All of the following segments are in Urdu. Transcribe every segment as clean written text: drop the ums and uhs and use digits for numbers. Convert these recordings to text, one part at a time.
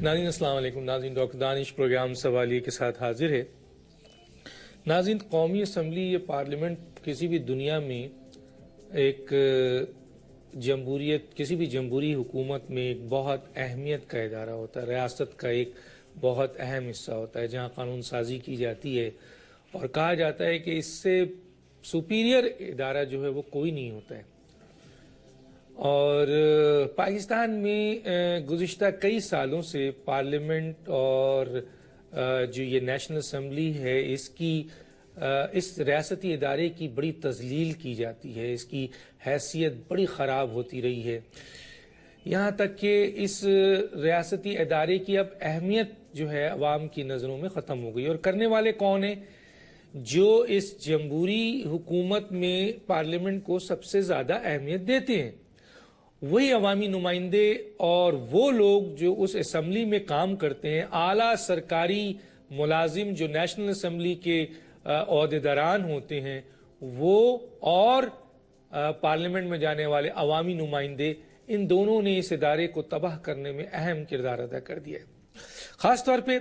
ناظرین السلام علیکم. ناظرین ڈاکٹر دانش پروگرام سوالیہ کے ساتھ حاضر ہے. ناظرین قومی اسمبلی یہ پارلیمنٹ کسی بھی دنیا میں ایک جمہوریت کسی بھی جمہوری حکومت میں ایک بہت اہمیت کا ادارہ ہوتا ہے. ریاست کا ایک بہت اہم حصہ ہوتا ہے جہاں قانون سازی کی جاتی ہے اور کہا جاتا ہے کہ اس سے سپیریئر ادارہ جو ہے وہ کوئی نہیں ہوتا ہے. اور پاکستان میں گزشتہ کئی سالوں سے پارلیمنٹ اور جو یہ نیشنل اسمبلی ہے اس ریاستی ادارے کی بڑی تذلیل کی جاتی ہے. اس کی حیثیت بڑی خراب ہوتی رہی ہے یہاں تک کہ اس ریاستی ادارے کی اب اہمیت جو ہے عوام کی نظروں میں ختم ہو گئی. اور کرنے والے کون ہیں؟ جو اس جمہوری حکومت میں پارلیمنٹ کو سب سے زیادہ اہمیت دیتے ہیں وہی عوامی نمائندے اور وہ لوگ جو اس اسمبلی میں کام کرتے ہیں. اعلیٰ سرکاری ملازم جو نیشنل اسمبلی کے عہدیداران ہوتے ہیں وہ اور پارلیمنٹ میں جانے والے عوامی نمائندے، ان دونوں نے اس ادارے کو تباہ کرنے میں اہم کردار ادا کر دیا ہے. خاص طور پہ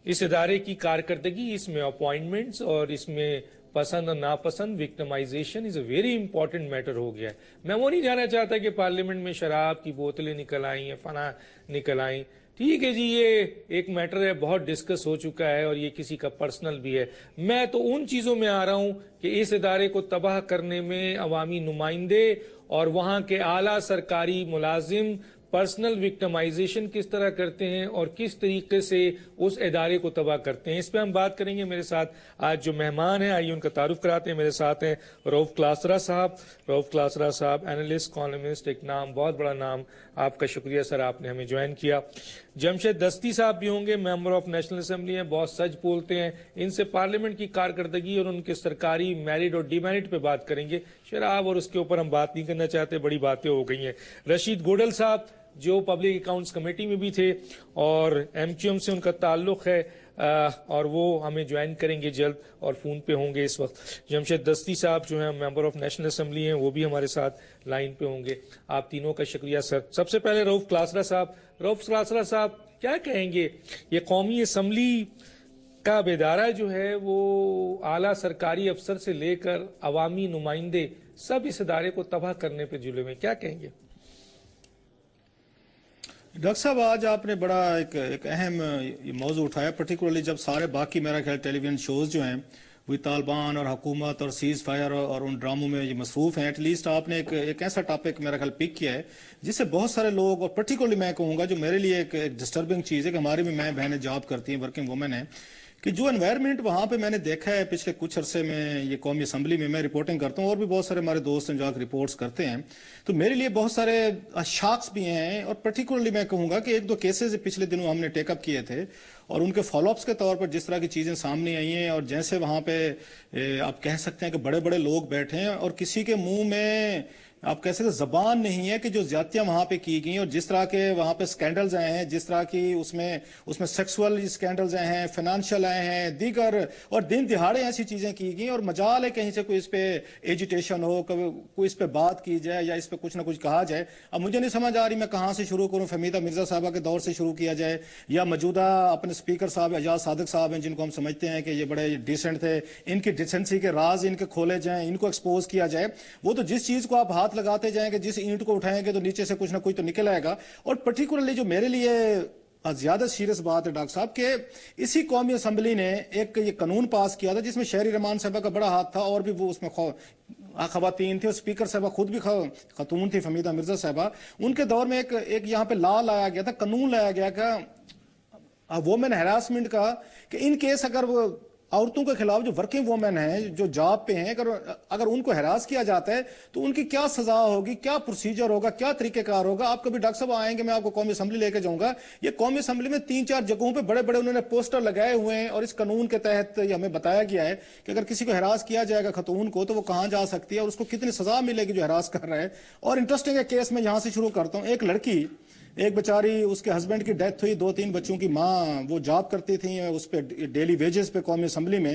اس ادارے کی کارکردگی، اس میں اپوائنٹمنٹس اور اس میں پسند اور ناپسند victimization is a very important matter ہو گیا ہے. میں وہ نہیں جانا چاہتا کہ پارلیمنٹ میں شراب کی بوتلیں نکل آئیں یا فنا نکل آئیں. ٹھیک ہے جی، یہ ایک میٹر ہے، بہت ڈسکس ہو چکا ہے اور یہ کسی کا پرسنل بھی ہے. میں تو ان چیزوں میں آ رہا ہوں کہ اس ادارے کو تباہ کرنے میں عوامی نمائندے اور وہاں کے اعلیٰ سرکاری ملازم پرسنل وکٹمائزیشن کس طرح کرتے ہیں اور کس طریقے سے اس ادارے کو تباہ کرتے ہیں. اس پہ ہم بات کریں گے. میرے ساتھ آج جو مہمان ہیں آئیے ان کا تعارف کراتے ہیں. میرے ساتھ ہیں رؤف کلاسرا صاحب. رؤف کلاسرا صاحب اینالسٹ، کالمسٹ، ایک نام، بہت بڑا نام. آپ کا شکریہ سر، آپ نے ہمیں جوائن کیا. جمشید دستی صاحب بھی ہوں گے، ممبر آف نیشنل اسمبلی ہیں، بہت سچ بولتے ہیں. ان سے پارلیمنٹ کی کارکردگی اور ان کے سرکاری میرٹ اور ڈی میرٹ پہ بات کریں گے. شراب اور اس کے اوپر ہم بات نہیں کرنا چاہتے، بڑی باتیں ہو گئی ہیں. رشید گوڈل صاحب جو پبلک اکاؤنٹس کمیٹی میں بھی تھے اور ایم کیو ایم سے ان کا تعلق ہے اور وہ ہمیں جوائن کریں گے جلد اور فون پہ ہوں گے اس وقت. جمشید دستی صاحب جو ہیں ممبر آف نیشنل اسمبلی ہیں، وہ بھی ہمارے ساتھ لائن پہ ہوں گے. آپ تینوں کا شکریہ سر. سب سے پہلے رؤف کلاسرا صاحب. رؤف کلاسرا صاحب کیا کہیں گے؟ یہ قومی اسمبلی کا ادارہ جو ہے وہ اعلیٰ سرکاری افسر سے لے کر عوامی نمائندے سب اس ادارے کو تباہ کرنے پہ جلے ہوئے، کیا کہیں گے؟ ڈاکٹر صاحب آج آپ نے بڑا ایک اہم موضوع اٹھایا، پرٹیکولرلی جب سارے باقی میرا خیال ٹیلی ویژن شوز جو ہیں وہ طالبان اور حکومت اور سیز فائر اور ان ڈراموں میں یہ مصروف ہیں. ایٹ لیسٹ آپ نے ایک ایسا ٹاپک میرا خیال پک کیا ہے جس سے بہت سارے لوگ، اور پرٹیکولرلی میں کہوں گا جو میرے لیے ایک ڈسٹربنگ چیز ہے کہ ہماری بھی میں بہنیں جاب کرتی ہیں، ورکنگ وومن ہیں، کہ جو انوائرمنٹ وہاں پہ میں نے دیکھا ہے پچھلے کچھ عرصے میں یہ قومی اسمبلی میں رپورٹنگ کرتا ہوں اور بھی بہت سارے ہمارے دوست ہیں جو آ کے رپورٹس کرتے ہیں، تو میرے لیے بہت سارے شاکس بھی ہیں. اور پرٹیکولرلی میں کہوں گا کہ ایک دو کیسز پچھلے دنوں ہم نے ٹیک اپ کیے تھے اور ان کے فالو اپس کے طور پر جس طرح کی چیزیں سامنے آئی ہیں، اور جیسے وہاں پہ آپ کہہ سکتے ہیں کہ بڑے بڑے لوگ بیٹھے ہیں اور کسی کے منہ میں آپ کہہ سکتے زبان نہیں ہے کہ جو زیادتیاں وہاں پہ کی گئیں اور جس طرح کے وہاں پہ سکینڈلز آئے ہیں، جس طرح کی اس میں سیکسول سکینڈلز آئے ہیں، فائنانشل آئے ہیں، دیگر، اور دن دہاڑے ایسی چیزیں کی گئیں. اور مجال ہے کہیں سے کوئی اس پہ ایجیٹیشن ہو، کوئی اس پہ بات کی جائے یا اس پہ کچھ نہ کچھ کہا جائے. اب مجھے نہیں سمجھ آ رہی میں کہاں سے شروع کروں. فہمیدہ مرزا صاحبہ کے دور سے شروع کیا جائے یا موجودہ اپنے اسپیکر صاحب اعجاز صادق صاحب ہیں جن کو ہم سمجھتے ہیں کہ یہ بڑے ڈیسنٹ تھے، ان کی ڈیسنسی کے راز ان کے کھولے جائیں، ان کو ایکسپوز کیا جائے. وہ تو جس چیز کو آپ ہاتھ لگاتے جائیں گے، جس اینٹ کو اٹھائیں گے تو نیچے سے کچھ نہ کچھ تو نکل آئے گا. اور پرٹیکولرلی جو میرے لیے زیادہ سیریس بات ہے ڈاکٹر صاحب کہ اسی قومی اسمبلی نے ایک یہ قانون پاس کیا تھا جس میں شہری رحمان صاحبہ کا بڑا ہاتھ تھا اور بھی وہ اس میں خواتین تھے، اور اسپیکر صاحبہ خود بھی خاتون تھی فہمیدہ مرزا صاحبہ. ان کے دور میں ایک یہاں پہ لا لایا گیا تھا، قانون لایا گیا کہ وومن ہراسمنٹ کا، کہ ان کیس اگر وہ عورتوں کے خلاف جو ورکنگ وومن ہیں جو جاب پہ ہیں اگر ان کو ہراس کیا جاتا ہے تو ان کی کیا سزا ہوگی، کیا پروسیجر ہوگا، کیا طریقہ کار ہوگا. آپ کبھی ڈاکٹر صاحب آئیں گے میں آپ کو قومی اسمبلی لے کے جاؤں گا. یہ قومی اسمبلی میں 3-4 جگہوں پہ بڑے بڑے انہوں نے پوسٹر لگائے ہوئے ہیں اور اس قانون کے تحت یہ ہمیں بتایا گیا ہے کہ اگر کسی کو ہراس کیا جائے گا خاتون کو تو وہ کہاں جا سکتی ہے اور اس کو کتنی سزا ملے گی جو ہراس کر رہا ہے. اور انٹرسٹنگ ہے کیس میں یہاں سے شروع کرتا ہوں. ایک لڑکی، ایک بیچاری، اس کے ہسبینڈ کی ڈیتھ ہوئی، 2-3 بچوں کی ماں، وہ جاب کرتی تھی اس پہ ڈیلی ویجز پہ قومی اسمبلی میں.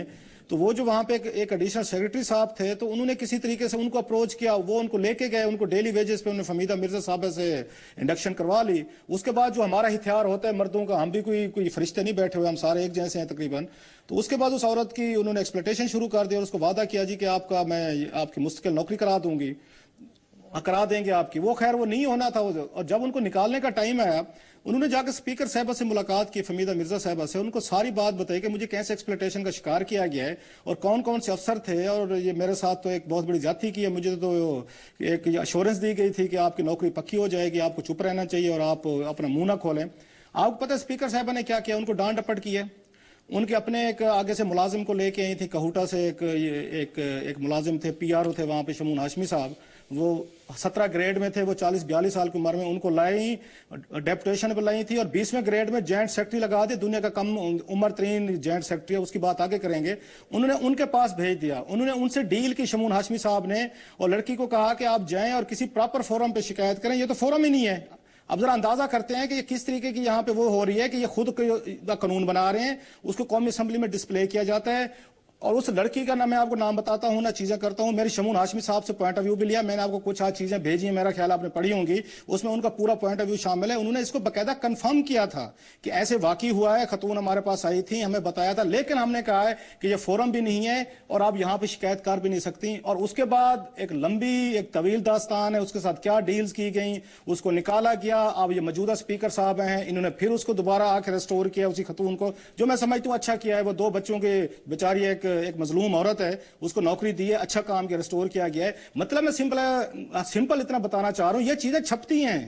تو وہ جو وہاں پہ ایک ایڈیشنل سیکرٹری صاحب تھے تو انہوں نے کسی طریقے سے ان کو اپروچ کیا, وہ ان کو لے کے گئے, ان کو ڈیلی ویجز پہ انہوں نے فہمیدہ مرزا صاحبہ سے انڈکشن کروا لی. اس کے بعد جو ہمارا ہتھیار ہوتا ہے مردوں کا, ہم بھی کوئی فرشتے نہیں بیٹھے ہوئے, ہم سارے ایک جیسے ہیں تقریباً. تو اس کے بعد اس عورت کی انہوں نے ایکسپلوٹیشن شروع کر دی اور اس کو وعدہ کیا جی کہ میں آپ کی مستقل نوکری کرا دیں گے آپ کی. وہ خیر وہ نہیں ہونا تھا. اور جب ان کو نکالنے کا ٹائم آیا, انہوں نے جا کے اسپیکر صاحبہ سے ملاقات کی, فہمیدہ مرزا صاحبہ سے, ان کو ساری بات بتائی کہ مجھے کیسے ایکسپلوٹیشن کا شکار کیا گیا ہے اور کون کون سے افسر تھے, اور یہ میرے ساتھ تو ایک بہت بڑی زیادتی کی ہے. مجھے تو ایک ایشورنس دی گئی تھی کہ آپ کی نوکری پکی ہو جائے گی, آپ کو چپ رہنا چاہیے اور آپ اپنا منہ نہ کھولیں. آپ کو پتہ ہے اسپیکر صاحبہ نے کیا کیا, ان کو ڈانٹ ڈپٹ کی ہے. ان کے اپنے ایک آگے سے ملازم کو لے کے آئی تھی کہوٹا سے, ایک ملازم تھے, پی آر او تھے وہاں پہ, شمون ہاشمی صاحب. وہ 17 گریڈ میں تھے, وہ 40-42 سال کی عمر میں. ان کو لائی, ڈیپوٹیشن پہ لائی تھی, اور 20ویں گریڈ میں جوائنٹ سیکرٹری لگا دی, دنیا کا کم عمر ترین جوائنٹ سیکرٹری ہے, اس کی بات آگے کریں گے. انہوں نے ان کے پاس بھیج دیا, انہوں نے ان سے ڈیل کی شمون ہاشمی صاحب نے, اور لڑکی کو کہا کہ آپ جائیں اور کسی پراپر فورم پہ شکایت کریں. یہ تو فورم ہی نہیں ہے. اب ذرا اندازہ کرتے ہیں کہ یہ کس طریقے کی یہاں پہ وہ ہو رہی ہے کہ یہ خود قانون بنا رہے ہیں, اس کو قومی اسمبلی میں ڈسپلے کیا جاتا ہے. اور اس لڑکی کا نہ میں آپ کو نام بتاتا ہوں نہ چیزیں کرتا ہوں. میری شمون ہاشمی صاحب سے پوائنٹ آف ویو بھی لیا, میں نے آپ کو کچھ چیزیں بھیجی ہیں, میرا خیال آپ نے پڑھی ہوں گی, اس میں ان کا پورا پوائنٹ آف ویو شامل ہے. انہوں نے اس کو باقاعدہ کنفرم کیا تھا کہ ایسے واقعی ہوا ہے, خاتون ہمارے پاس آئی تھی, ہمیں بتایا تھا, لیکن ہم نے کہا ہے کہ یہ فورم بھی نہیں ہے اور آپ یہاں پہ شکایت کر بھی نہیں سکتی. اور اس کے بعد ایک لمبی ایک طویل داستان ہے, اس کے ساتھ کیا ڈیلز کی گئیں, اس کو نکالا گیا. اب یہ موجودہ اسپیکر صاحب ہیں, انہوں نے پھر اس کو دوبارہ آ کے ریسٹور کیا اسی خاتون کو, جو میں سمجھتا ہوں اچھا کیا ہے. وہ 2 بچوں کے بیچاری ایک مظلوم عورت ہے, اس کو نوکری دی ہے, اچھا کام کیا, ریسٹور کیا گیا ہے. مطلب میں سمپل اتنا بتانا چاہ رہا ہوں, یہ چیزیں چھپتی ہیں,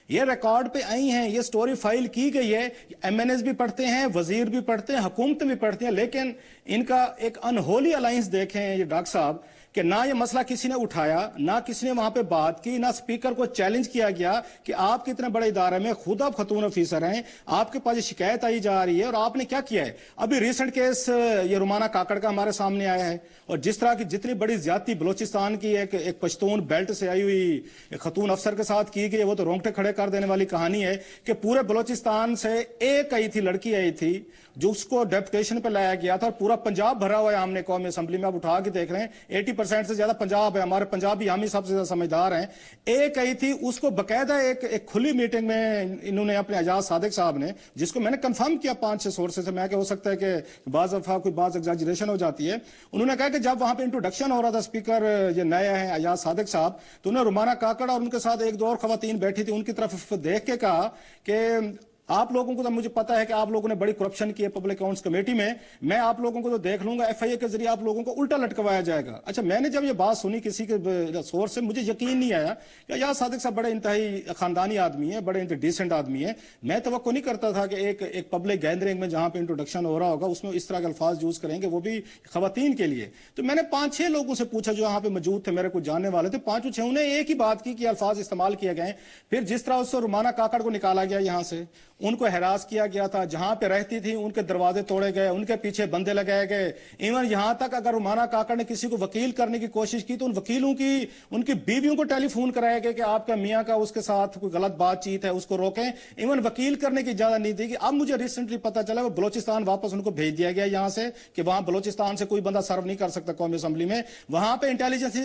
یہ ریکارڈ پہ آئی ہیں, یہ سٹوری فائل کی گئی ہے. ایم این ایس بھی پڑھتے ہیں, وزیر بھی پڑھتے ہیں, حکومتیں بھی پڑھتی ہیں, لیکن ان کا ایک انہولی الائنس دیکھیں یہ ڈاکٹر صاحب, کہ نہ یہ مسئلہ کسی نے اٹھایا, نہ کسی نے وہاں پہ بات کی, نہ اسپیکر کو چیلنج کیا گیا کہ آپ کے اتنے بڑے ادارے میں خود آپ خاتون آفیسر ہیں, آپ کے پاس یہ شکایت آئی جا رہی ہے اور آپ نے کیا کیا ہے. ابھی ریسنٹ کیس یہ رومانہ کاکڑ کا ہمارے سامنے آیا ہے, اور جس طرح کی جتنی بڑی زیادتی بلوچستان کی ایک پشتون بیلٹ سے آئی ہوئی ایک خاتون افسر کے ساتھ کی گئی, وہ تو رونگٹے کھڑے کر دینے والی کہانی ہے کہ پورے بلوچستان سے ایک آئی تھی, لڑکی آئی تھی, جو اس کو ڈیپوٹیشن پہ لایا گیا تھا, اور پورا پنجاب بھرا ہوا ہے. ہم نے قومی اسمبلی میں آپ اٹھا کے دیکھ رہے ہیں 80% سے زیادہ پنجاب ہے, ہمارے پنجابی ہم ہی سب سے زیادہ سمجھدار ہیں. ایک آئی تھی, اس کو باقاعدہ ایک کھلی میٹنگ میں انہوں نے اپنے اعجاز صادق صاحب نے, جس کو میں نے کنفرم کیا 5-6 سورسز سے, میں کہ ہو سکتا ہے کہ بعض دفعہ کوئی ایگزیجریشن ہو جاتی ہے, انہوں نے کہا کہ جب وہاں پہ انٹروڈکشن ہو رہا تھا, اسپیکر یہ نئے ہیں اعجاز صادق صاحب, تو انہوں نے رومانہ کاکڑ اور ان کے ساتھ 1-2 اور خواتین بیٹھی تھی, ان کی طرف دیکھ کے کہا کہ آپ لوگوں کو تو مجھے پتا ہے کہ آپ لوگوں نے بڑی کرپشن کی ہے پبلک اکاؤنٹس کمیٹی میں آپ لوگوں کو تو دیکھ لوں گا, ایف آئی اے کے ذریعے آپ لوگوں کو الٹا لٹکوایا جائے گا. اچھا, میں نے جب یہ بات سنی کسی کے سورس سے, مجھے یقین نہیں آیا کہ یار صادق صاحب بڑے انتہائی خاندانی آدمی ہیں, بڑے ڈیسنٹ آدمی ہیں. میں توقع نہیں کرتا تھا کہ ایک پبلک گیدرنگ میں جہاں پہ انٹروڈکشن ہو رہا ہوگا اس میں اس طرح کے الفاظ یوز کریں گے, وہ بھی خواتین کے لیے. تو میں نے 5-6 لوگوں سے پوچھا جو وہاں پہ موجود تھے, میرے کچھ جاننے والے تھے, 5-6 نے ایک ہی بات کی کہ الفاظ استعمال کیے گئے. پھر جس طرح اس سے رومانہ کاکڑ کو نکالا گیا, یہاں سے ان کو ہراس کیا گیا تھا, جہاں پہ رہتی تھی ان کے دروازے توڑے گئے, ان کے پیچھے بندے لگائے گئے. ایون یہاں تک اگر رومانہ کاکڑ نے کسی کو وکیل کرنے کی کوشش کی تو ان وکیلوں کی ان کی بیویوں کو ٹیلی فون کرایا گیا کہ آپ کا میاں کا اس کے ساتھ کوئی غلط بات چیت ہے, اس کو روکیں. ایون وکیل کرنے کی اجازت نہیں دی گئی. اب مجھے ریسنٹلی پتا چلا وہ بلوچستان واپس ان کو بھیج دیا گیا یہاں سے, کہ وہاں بلوچستان سے کوئی بندہ سرو نہیں کر سکتا قومی اسمبلی میں. وہاں پہ انٹیلیجنس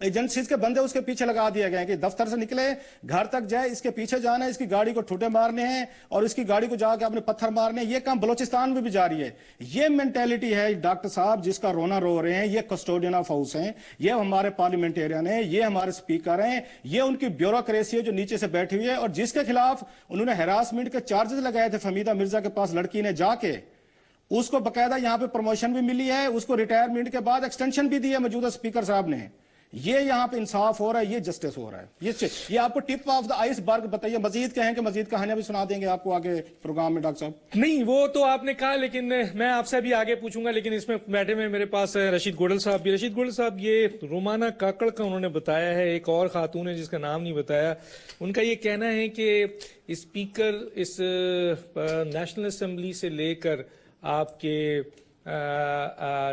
ایجنسیز کے بندے اس کے پیچھے لگا دیے گئے کہ دفتر سے نکلے گھر تک جائے, اس کے پیچھے جانا ہے, اس کی گاڑی کو ٹھوٹے مارنے ہیں اور اس کی گاڑی کو جا کے اپنے پتھر مارنے ہیں. یہ کام بلوچستان میں بھی جاری ہے. یہ مینٹیلٹی ہے ڈاکٹر صاحب جس کا رونا رو رہے ہیں. یہ کسٹوڈین آف ہاؤس ہیں, یہ ہمارے پارلیمنٹیرین ہیں, یہ ہمارے اسپیکر ہیں, یہ ان کی بیوروکریسی ہے جو نیچے سے بیٹھی ہوئی ہے, اور جس کے خلاف انہوں نے ہراسمنٹ کے چارجز لگائے تھے. فہمیدہ مرزا کے پاس لڑکی نے جا کے, اس کو باقاعدہ یہاں پہ پروموشن بھی ملی ہے, اس کو ریٹائرمنٹ کے بعد ایکسٹینشن بھی دی ہے موجودہ اسپیکر صاحب نے. یہ یہاں پہ انصاف ہو رہا ہے, یہ جسٹس ہو رہا ہے. یہ آپ کو ٹپ آف دا آئس برگ بتائیے. مزید کہیں کہ مزید کہانیاں بھی سنا دیں گے آپ کو آگے پروگرام میں ڈاکٹر صاحب. نہیں, وہ تو آپ نے کہا, لیکن میں آپ سے بھی آگے پوچھوں گا, لیکن اس میں بیٹھے میں میرے پاس رشید گوڈل صاحب بھی. رشید گوڈل صاحب, یہ رومانہ کاکڑ کا انہوں نے بتایا ہے, ایک اور خاتون ہے جس کا نام نہیں بتایا, ان کا یہ کہنا ہے کہ اسپیکر اس نیشنل اسمبلی سے لے کر آپ کے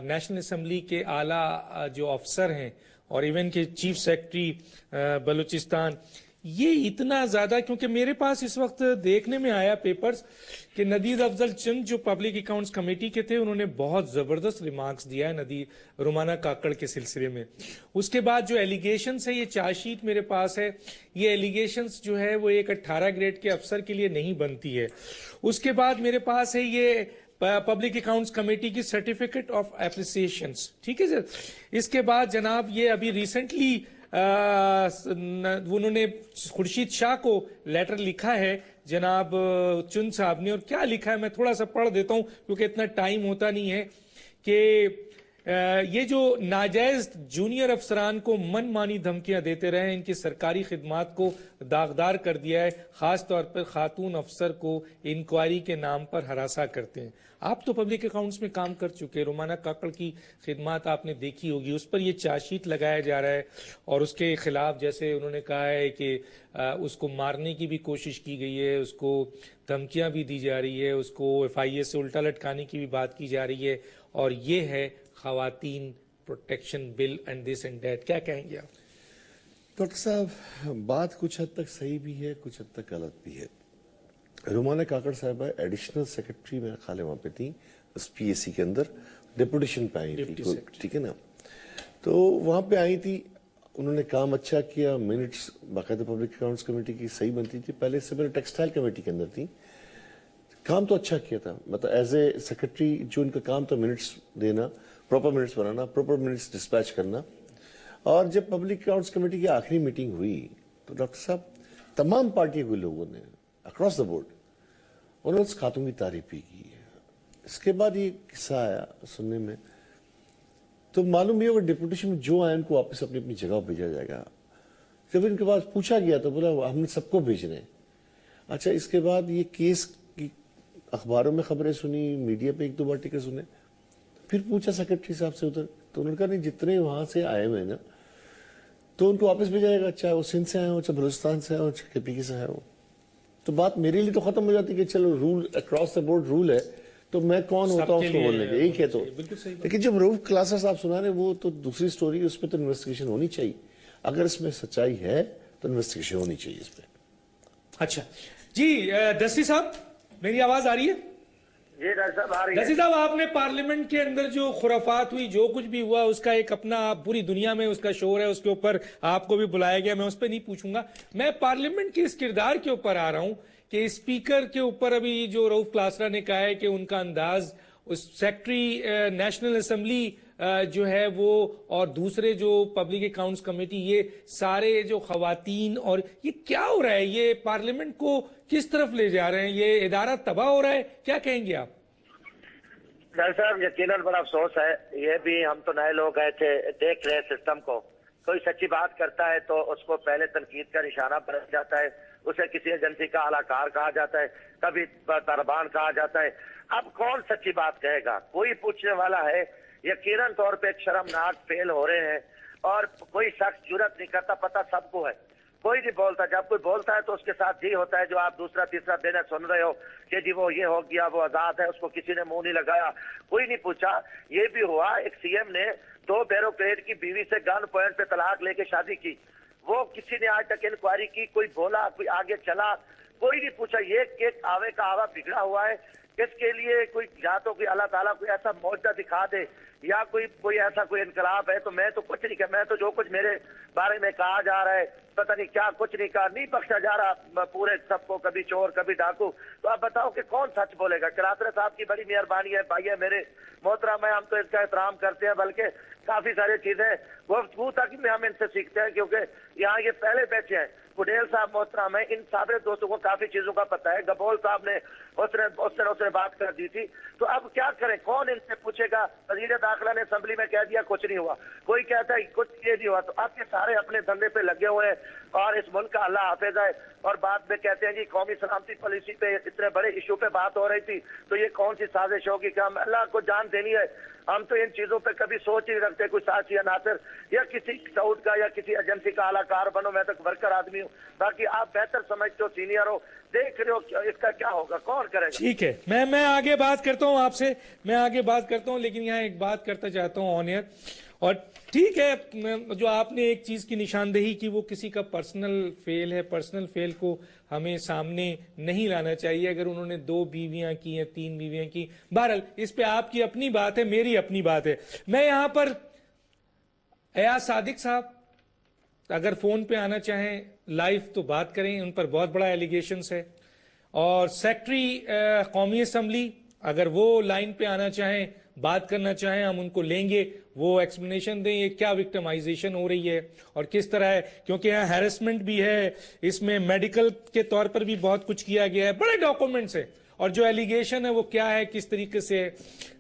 نیشنل اسمبلی کے اعلیٰ جو افسر ہیں اور ایون کہ چیف سیکرٹری بلوچستان, یہ اتنا زیادہ، کیونکہ میرے پاس اس وقت دیکھنے میں آیا پیپرز کہ ندید افضل چند جو پبلک اکاؤنٹس کمیٹی کے تھے انہوں نے بہت زبردست ریمارکس دیا ہے رومانہ کاکڑ کے سلسلے میں. اس کے بعد جو ایلیگیشنز ہے، یہ چارج شیٹ میرے پاس ہے، یہ ایلیگیشنز جو ہے وہ ایک 18 گریڈ کے افسر کے لیے نہیں بنتی ہے. اس کے بعد میرے پاس ہے یہ پبلک اکاؤنٹس کمیٹی کی سرٹیفکیٹ آف اپریسیشنز، ٹھیک ہے سر. اس کے بعد جناب یہ ابھی ریسنٹلی انہوں نے خورشید شاہ کو لیٹر لکھا ہے جناب چند صاحب نے، اور کیا لکھا ہے میں تھوڑا سا پڑھ دیتا ہوں کیونکہ اتنا ٹائم ہوتا نہیں ہے، کہ یہ جو ناجائز جونیئر افسران کو من مانی دھمکیاں دیتے رہے ہیں، ان کی سرکاری خدمات کو داغدار کر دیا ہے، خاص طور پر خاتون افسر کو انکوائری کے نام پر ہراساں کرتے ہیں. آپ تو پبلک اکاؤنٹس میں کام کر چکے، رومانہ کاکڑ کی خدمات آپ نے دیکھی ہوگی، اس پر یہ چارج شیٹ لگایا جا رہا ہے اور اس کے خلاف جیسے انہوں نے کہا ہے کہ اس کو مارنے کی بھی کوشش کی گئی ہے، اس کو دھمکیاں بھی دی جا رہی ہے، اس کو FIA سے الٹا لٹکانے کی بھی بات کی جا رہی ہے، اور یہ ہے خواتین protection bill and this and that. کیا کہیں گے آپ؟ ڈاکٹر صاحب بات کچھ حد تک صحیح بھی ہے، کچھ حد تک غلط بھی ہے. رومانہ کاکڑ صاحبہ ایڈیشنل سیکرٹری میرا خیال ہے وہاں پہ تھی PAC کے اندر، ڈیپوٹیشن پہ آئی تھی، ٹھیک ہے نا. تو وہاں پہ آئی تھی، انہوں نے کام اچھا کیا، منٹس باقاعدہ پبلک اکاؤنٹس کمیٹی کی صحیح بنتی تھی. پہلے سے میں ٹیکسٹائل کمیٹی کے اندر تھی، کام تو اچھا کیا تھا. مطلب ایز اے سیکرٹری جو ان کا کام تھا منٹس دینا، پراپر منٹس بنانا، پراپر منٹس ڈسپیچ کرنا. اور جب پبلک اکاؤنٹس کمیٹی کی آخری میٹنگ ہوئی تو ڈاکٹر صاحب تمام پارٹیوں کے لوگوں نے اکراس دا بورڈ انہوں نے اس خاتون کی تعریف بھی کی. اس کے بعد یہ قصہ آیا سننے میں تو معلوم یہ ہوگا ڈپوٹیشن میں جو آئے ان کو واپس اپنی اپنی جگہ بھیجا جائے گا. جب ان کے پاس پوچھا گیا تو بولا ہم نے سب کو بھیجنے. اچھا اس کے بعد یہ کیس کی اخباروں میں خبریں سنی، میڈیا پہ 1-2 بار ٹکر سنے، پھر پوچھا سیکرٹری صاحب سے ادھر تو انہوں نے کہا نہیں جتنے وہاں سے آئے ہوئے نا تو ان کو واپس بھیجا جائے گا، چاہے وہ سندھ سے آئے ہوں، چاہے بلوچستان سے آئے ہوں، چاہے KPK سے آئے ہوں. تو بات میرے لیے تو ختم ہو جاتی کہ چلو rule across the board rule ہے تو میں کون ہوتا ہوں اس کو بولنے کے، یہی کہتا ہوں. لیکن جب روف کلاسز آپ سنا رہے وہ تو دوسری سٹوری، اس پہ تو انویسٹیگیشن ہونی چاہیے. اگر اس میں سچائی ہے تو انویسٹیگیشن ہونی چاہیے اس پہ. اچھا جی دستی صاحب میری آواز آ رہی ہے؟ جی ڈاکٹر صاحب آ رہی ہے. دستی صاحب آپ نے پارلیمنٹ کے اندر جو خرافات ہوئی، جو کچھ بھی ہوا، اس کا ایک اپنا پوری دنیا میں اس کا شور ہے، اس کے اوپر آپ کو بھی بلایا گیا، میں اس پہ نہیں پوچھوں گا. میں پارلیمنٹ کے اس کردار کے اوپر آ رہا ہوں کہ اسپیکر کے اوپر ابھی جو رؤف کلاسرا نے کہا ہے کہ ان کا انداز، اس سیکرٹری نیشنل اسمبلی جو ہے وہ اور دوسرے جو پبلک اکاؤنٹس کمیٹی، یہ سارے جو خواتین، اور یہ کیا ہو رہا ہے؟ یہ پارلیمنٹ کو کس طرف لے جا رہے ہیں؟ یہ ادارہ تباہ ہو رہا ہے، کیا کہیں گے آپ؟ ڈاکٹر صاحب یقیناً بڑا افسوس ہے، یہ بھی ہم تو نئے لوگ آئے تھے، دیکھ رہے سسٹم کو. کوئی سچی بات کرتا ہے تو اس کو پہلے تنقید کا نشانہ بن جاتا ہے، اسے کسی ایجنسی کا اعلی کہا جاتا ہے، کبھی طالبان کہا جاتا ہے. اب کون سچی بات کہے گا؟ کوئی پوچھنے والا ہے؟ یقیناً طور پہ ایک شرمناک فیل ہو رہے ہیں اور کوئی شخص جرات نہیں کرتا. پتہ سب کو ہے، کوئی نہیں بولتا. جب کوئی بولتا ہے تو اس کے ساتھ جی ہوتا ہے جو آپ دوسرا تیسرا دن سن رہے ہو کہ جی وہ یہ ہو گیا، وہ آزاد ہے، اس کو کسی نے منہ نہیں لگایا، کوئی نہیں پوچھا. یہ بھی ہوا ایک CM نے 2 بیوروکریٹ کی بیوی سے گن پوائنٹ پہ طلاق لے کے شادی کی، وہ کسی نے آج تک انکوائری کی؟ کوئی بولا؟ کوئی آگے چلا؟ کوئی نہیں پوچھا. یہ ایک آوے کا آوا بگڑا ہوا ہے. اس کے لیے کوئی یا تو کوئی اللہ تعالیٰ کوئی ایسا معجزہ دکھا دے یا کوئی ایسا کوئی انقلاب ہے. تو میں تو کچھ نہیں کہا، میں تو جو کچھ میرے بارے میں کہا جا رہا ہے پتہ نہیں کیا کچھ نہیں کہا، نہیں بخشا جا رہا پورے سب کو، کبھی چور کبھی ڈاکو. تو آپ بتاؤ کہ کون سچ بولے گا؟ کلاترا صاحب کی بڑی مہربانی ہے، بھائی ہے میرے محترم ہے، ہم تو اس کا احترام کرتے ہیں، بلکہ کافی ساری چیزیں گفتگو تک میں ہم ان سے سیکھتے ہیں کیونکہ یہاں یہ پہلے بیٹھے ہیں. پٹیل صاحب محترم ہے، ان سابق دوستوں کو کافی چیزوں کا پتہ ہے. گبول صاحب نے اس نے بات کر دی تھی. تو اب کیا کریں؟ کون ان سے پوچھے گا؟ وزیر داخلہ نے اسمبلی میں کہہ دیا کچھ نہیں ہوا، کوئی کہتا ہے کچھ یہ نہیں ہوا. تو اب یہ سارے اپنے دھندے پہ لگے ہوئے ہیں اور اس ملک کا اللہ حافظ ہے. اور بعد میں کہتے ہیں جی قومی سلامتی پالیسی پہ اتنے بڑے ایشو پہ بات ہو رہی تھی تو یہ کون سی سازش ہوگی کہ ہم اللہ کو جان دینی ہے؟ ہم تو ان چیزوں پہ کبھی سوچ ہی رکھتے کوئی ساتھ یا ناصر یا کسی سعود کا یا کسی ایجنسی کا اعلی کار بنو. میں تو ورکر آدمی ہوں. باقی آپ بہتر سمجھتے ہو، سینئر ہو، دیکھ رہے ہو اس کا کیا ہوگا، کون کرے گا؟ ٹھیک ہے، میں آگے بات کرتا ہوں آپ سے، میں آگے بات کرتا ہوں، لیکن یہاں ایک بات کرتا چاہتا ہوں آن ایئر، اور ٹھیک ہے جو آپ نے ایک چیز کی نشاندہی کی وہ کسی کا پرسنل فیل ہے، پرسنل فیل کو ہمیں سامنے نہیں لانا چاہیے. اگر انہوں نے 2 بیویاں کی ہیں 3 بیویاں کی، بہرحال اس پہ آپ کی اپنی بات ہے، میری اپنی بات ہے. میں یہاں پر ایاز صادق صاحب اگر فون پہ آنا چاہیں لائیو تو بات کریں، ان پر بہت بڑا ایلیگیشنز ہے. اور سیکٹری قومی اسمبلی اگر وہ لائن پہ آنا چاہیں بات کرنا چاہیں ہم ان کو لیں گے، وہ ایکسپلینیشن دیں یہ کیا وکٹمائزیشن ہو رہی ہے اور کس طرح ہے، کیونکہ یہاں ہیرسمنٹ بھی ہے، اس میں میڈیکل کے طور پر بھی بہت کچھ کیا گیا ہے، بڑے ڈاکومنٹس ہیں. اور جو ایلیگیشن ہے وہ کیا ہے، کس طریقے سے ہے.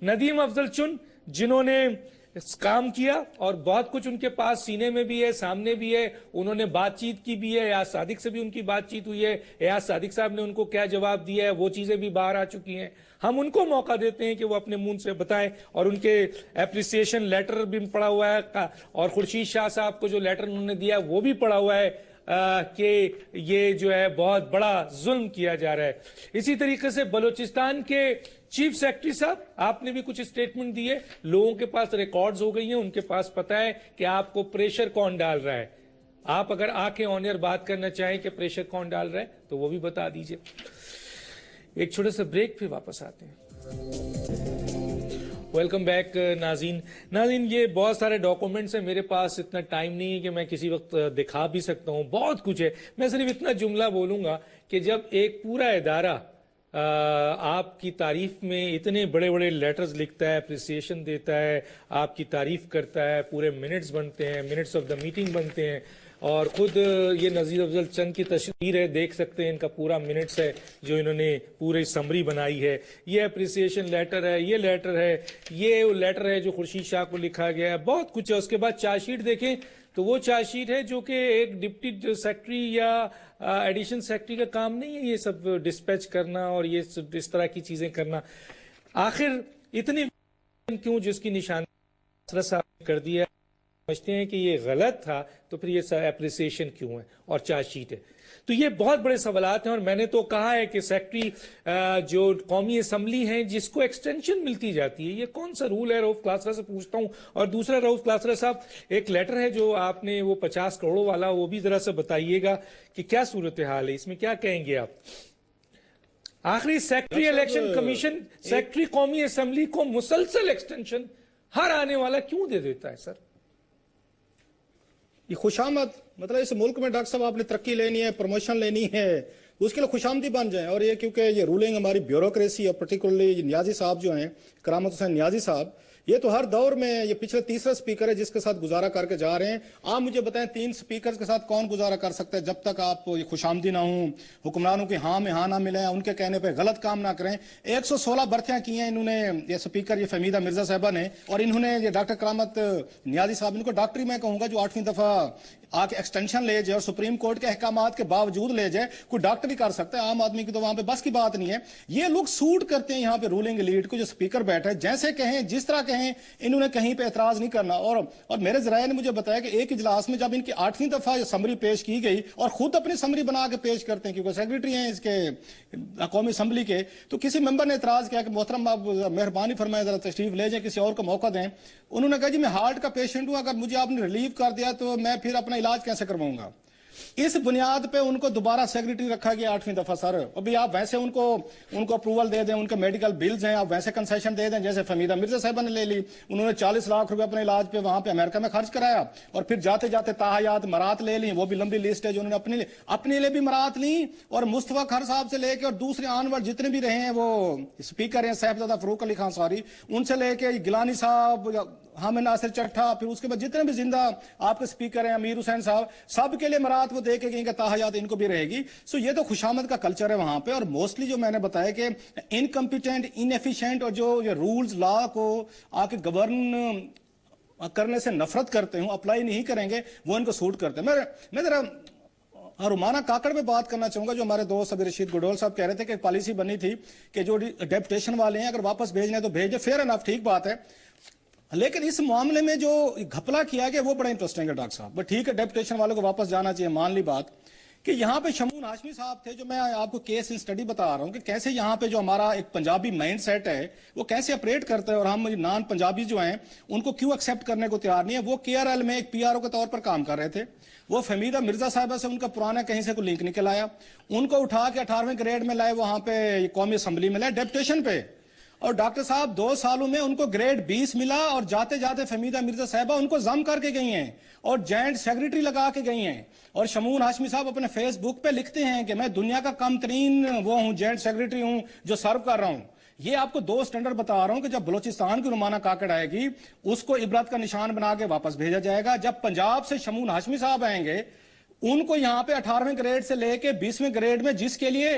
ندیم افضل چن جنہوں نے کام کیا اور بہت کچھ ان کے پاس سینے میں بھی ہے، سامنے بھی ہے، انہوں نے بات چیت کی بھی ہے، ایاز صادق سے بھی ان کی بات چیت ہوئی ہے، ایاز صادق صاحب نے ان کو کیا جواب دیا ہے وہ چیزیں بھی باہر آ چکی ہیں. ہم ان کو موقع دیتے ہیں کہ وہ اپنے منہ سے بتائیں، اور ان کے اپریسیشن لیٹر بھی پڑا ہوا ہے، اور خورشید شاہ صاحب کو جو لیٹر انہوں نے دیا وہ بھی پڑا ہوا ہے کہ یہ جو ہے بہت بڑا ظلم کیا جا رہا ہے. اسی طریقے سے بلوچستان کے چیف سیکرٹری صاحب آپ نے بھی کچھ سٹیٹمنٹ دیے، لوگوں کے پاس ریکارڈز ہو گئی ہیں، ان کے پاس پتہ ہے کہ آپ کو پریشر کون ڈال رہا ہے. آپ اگر آ کے آن ایئر بات کرنا چاہیں کہ پریشر کون ڈال رہا ہے تو وہ بھی بتا دیجئے. ایک چھوٹے سے بریک پہ واپس آتے ہیں. ویلکم بیک ناظرین یہ بہت سارے ڈاکومنٹس ہیں، میرے پاس اتنا ٹائم نہیں ہے کہ میں کسی وقت دکھا بھی سکتا ہوں، بہت کچھ ہے. میں صرف اتنا جملہ بولوں گا کہ جب ایک پورا ادارہ آپ کی تعریف میں اتنے بڑے بڑے لیٹرز لکھتا ہے، اپریسیشن دیتا ہے، آپ کی تعریف کرتا ہے، پورے منٹس بنتے ہیں، منٹس آف دا میٹنگ بنتے ہیں، اور خود یہ نذیر افضل چند کی تصویر ہے، دیکھ سکتے ہیں ان کا پورا منٹس ہے جو انہوں نے پورے سمری بنائی ہے. یہ اپریسیشن لیٹر ہے، یہ لیٹر ہے، یہ لیٹر ہے جو خورشید شاہ کو لکھا گیا ہے، بہت کچھ ہے. اس کے بعد چارج شیٹ دیکھیں تو وہ چارج شیٹ ہے جو کہ ایک ڈپٹی سیکرٹری یا ایڈیشن سیکرٹری کا کام نہیں ہے یہ سب ڈسپیچ کرنا اور یہ سب اس طرح کی چیزیں کرنا. آخر اتنی کیوں جس کی نشاندہی صاحب کر دیا، سمجھتے ہیں کہ یہ غلط تھا تو پھر یہ اپریسیشن کیوں ہے اور چارج شیٹ ہے. تو یہ بہت بڑے سوالات ہیں، اور میں نے تو کہا ہے کہ سیکرٹری جو قومی اسمبلی ہیں جس کو ایکسٹینشن ملتی جاتی ہے، یہ کون سا رول ہے؟ رؤف کلاسرا سے پوچھتا ہوں. اور دوسرا رؤف کلاسرا صاحب ایک لیٹر ہے جو آپ نے وہ 50 کروڑوں والا، وہ بھی ذرا سا بتائیے گا کہ کیا صورتحال ہے اس میں، کیا کہیں گے آپ؟ آخری سیکرٹری الیکشن کمیشن سیکرٹری قومی اسمبلی کو مسلسل ایکسٹینشن ہر آنے والا کیوں دے دیتا ہے سر؟ یہ خوش آمد مطلب اس ملک میں ڈاکٹر صاحب آپ نے ترقی لینی ہے، پروموشن لینی ہے، اس کے لیے خوش آمدی بن جائیں. اور یہ کیونکہ یہ رولنگ ہماری بیوروکریسی اور پرٹیکولرلی نیازی صاحب جو ہیں، کرامت حسین نیازی صاحب، یہ تو ہر دور میں یہ پچھلے تیسرا سپیکر ہے جس کے ساتھ گزارا کر کے جا رہے ہیں. آپ مجھے بتائیں 3 سپیکرز کے ساتھ کون گزارا کر سکتا ہے جب تک آپ یہ خوش آمدی نہ ہوں، حکمرانوں کی ہاں میں ہاں نہ ملیں، ان کے کہنے پہ غلط کام نہ کریں. 116 برتیاں کی ہیں انہوں نے، یہ سپیکر یہ فہمیدہ مرزا صاحبہ نے، اور انہوں نے یہ ڈاکٹر کرامت نیازی صاحب، ان کو ڈاکٹری میں کہوں گا جو 8ویں دفعہ آ کے ایکسٹینشن لے جائے اور سپریم کورٹ کے احکامات کے باوجود لے جائے. کوئی ڈاکٹر بھی کر سکتا ہے، عام آدمی کی تو وہاں پہ بس کی بات نہیں ہے. یہ لوگ سوٹ کرتے ہیں یہاں پہ رولنگ لیڈ کو، جو سپیکر بیٹھا ہے جیسے کہیں جس طرح کہیں، انہوں نے کہیں پہ اعتراض نہیں کرنا. اور میرے ذرائع نے مجھے بتایا کہ ایک اجلاس میں جب ان کی 8ویں دفعہ یہ سمری پیش کی گئی، اور خود اپنی سمری بنا کے پیش کرتے ہیں کیونکہ سیکرٹری ہیں اس کے قومی اسمبلی کے، تو کسی ممبر نے اعتراض کیا کہ محترم آپ مہربانی فرمائیں ذرا تشریف لے جائیں، کسی اور کو موقع دیں. انہوں نے کہا جی میں ہارٹ کا پیشنٹ ہوں، اگر مجھے آپ نے ریلیو کر دیا تو میں پھر اپنا علاج کیسے کرواؤں گا. اس بنیاد پہ ان کو دوبارہ سیکرٹری رکھا گیا 8ویں دفعہ. سر ابھی آپ ویسے ان کو اپروول دے دیں، ان کے میڈیکل بلز ہیں، آپ ویسے کنسیشن دے دیں جیسے فہمیدہ مرزا صاحبہ نے لے لی. انہوں نے 40 لاکھ روپے اپنے علاج پہ وہاں پہ امریکہ میں خرچ کرایا، اور پھر جاتے جاتے تاحیات مرات لے لی، وہ بھی لمبی لسٹ ہے جو انہوں نے اپنے لیے بھی مرات لی. اور مصطفیٰ کھر صاحب سے لے کے اور دوسرے آنور جتنے بھی رہے ہیں وہ اسپیکر ہیں، صاحبزادہ فروخ علی خان سوری، ان سے لے کے گیلانی صاحب، حامد ناصر چٹھا، پھر اس کے بعد جتنے بھی زندہ آپ کے سپیکر ہیں، امیر حسین صاحب، سب کے لیے مرات وہ دے کے گئیں کہ تاحیات ان کو بھی رہے گی. سو یہ تو خوشامد کا کلچر ہے وہاں پہ. اور موسٹلی جو میں نے بتایا کہ انکمپیٹنٹ، انیفیشینٹ، اور جو یہ رولز لا کو آ کے گورن کرنے سے نفرت کرتے ہوں، اپلائی نہیں کریں گے، وہ ان کو سوٹ کرتے ہیں. میں ذرا رومانہ کاکڑ میں بات کرنا چاہوں گا. جو ہمارے دوست ابھی رشید گڈول صاحب کہہ رہے تھے کہ ایک پالیسی بنی تھی کہ جو ڈیپوٹیشن والے ہیں اگر واپس بھیجنے تو بھیج دیں. فیئر انف، ٹھیک بات ہے، لیکن اس معاملے میں جو گھپلا کیا گیا وہ بڑا انٹرسٹنگ ہے ڈاکٹر صاحب. بٹ ٹھیک ہے ڈیپوٹیشن والوں کو واپس جانا چاہیے، مان لی بات. کہ یہاں پہ شمون ہاشمی صاحب تھے، جو میں آپ کو کیس اسٹڈی بتا رہا ہوں کہ کیسے یہاں پہ جو ہمارا ایک پنجابی مائنڈ سیٹ ہے وہ کیسے اپریٹ کرتا ہے، اور ہم نان پنجابی جو ہیں ان کو کیوں ایکسیپٹ کرنے کو تیار نہیں ہے۔ وہ KRL میں ایک PRO کے طور پر کام کر رہے تھے، وہ فہمیدہ مرزا صاحبہ سے ان کا پرانا کہیں سے کوئی لنک نکل آیا، ان کو اٹھا کے 18ویں گریڈ میں لائے، وہاں پہ قومی اسمبلی میں لائے ڈیپوٹیشن پہ، اور ڈاکٹر صاحب 2 سالوں میں ان کو گریڈ 20 ملا، اور جاتے جاتے فہمیدہ مرزا صاحبہ ان کو ضم کر کے گئی ہیں اور جوائنٹ سیکریٹری لگا کے گئی ہیں۔ اور شمون ہاشمی صاحب اپنے فیس بک پہ لکھتے ہیں کہ میں دنیا کا کم ترین وہ ہوں، جوائنٹ سیکریٹری ہوں جو سرو کر رہا ہوں۔ یہ آپ کو 2 سٹینڈرڈ بتا رہا ہوں کہ جب بلوچستان کی رومانہ کاکڑ آئے گی اس کو عبرت کا نشان بنا کے واپس بھیجا جائے گا۔ جب پنجاب سے شمون ہاشمی صاحب آئیں گے، ان کو یہاں پہ 18ویں گریڈ سے لے کے 20ویں گریڈ میں، جس کے لیے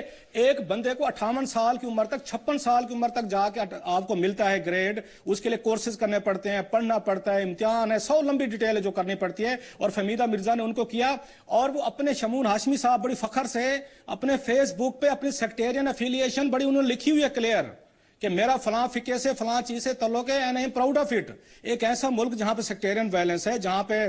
ایک بندے کو 58 سال کی عمر تک 56 سال کی عمر تک جا کے آپ کو ملتا ہے گریڈ، اس کے لیے کورسز کرنے پڑتے ہیں، پڑھنا پڑتا ہے، امتحان ہے، 100 لمبی ڈیٹیل ہے جو کرنی پڑتی ہے، اور فہمیدہ مرزا نے ان کو کیا۔ اور وہ اپنے شمون ہاشمی صاحب بڑی فخر سے اپنے فیس بک پہ اپنی سیکٹیرین افیلیشن بڑی انہوں نے لکھی ہوئی ہے کلیئر، کہ میرا فلاں فقہ سے فلاں چیز سے تعلق ہے، and I am proud of it. ایک ایسا ملک جہاں پہ سیکٹیرین وائلنس ہے، جہاں پہ